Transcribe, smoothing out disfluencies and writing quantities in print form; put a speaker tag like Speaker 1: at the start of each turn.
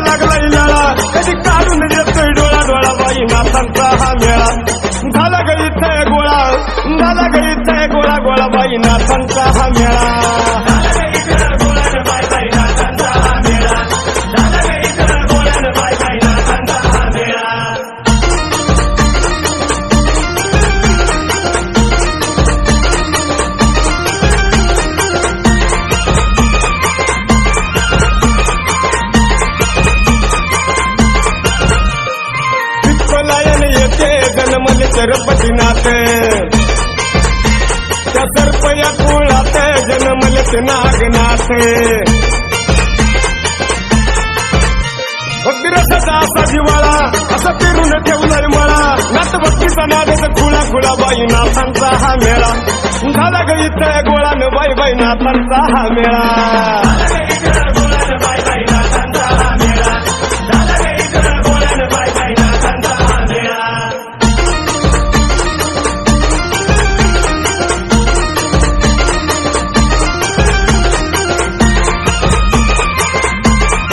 Speaker 1: लागलाय लळा कधी काढून येतोय डोळा डोळा बाई नाथांचा हा मेळा झाला ग इथे गोळा झाला ग इथे गोळा गोळा बाई नाथांचा हा मेळा जन्मले सरपतीनाथ त्या सरपया कुळात जन्मले ते नागनाथ भक्तिरसाचा असा जिवाळा असं फिरून ठेवलाय मला नाथ भक्तीचा नादाचा खुळा खुळा बाई नाथांचा हा मेळा झाला ग इथे गोळा न बाई बाई नाथांचा हा मेळा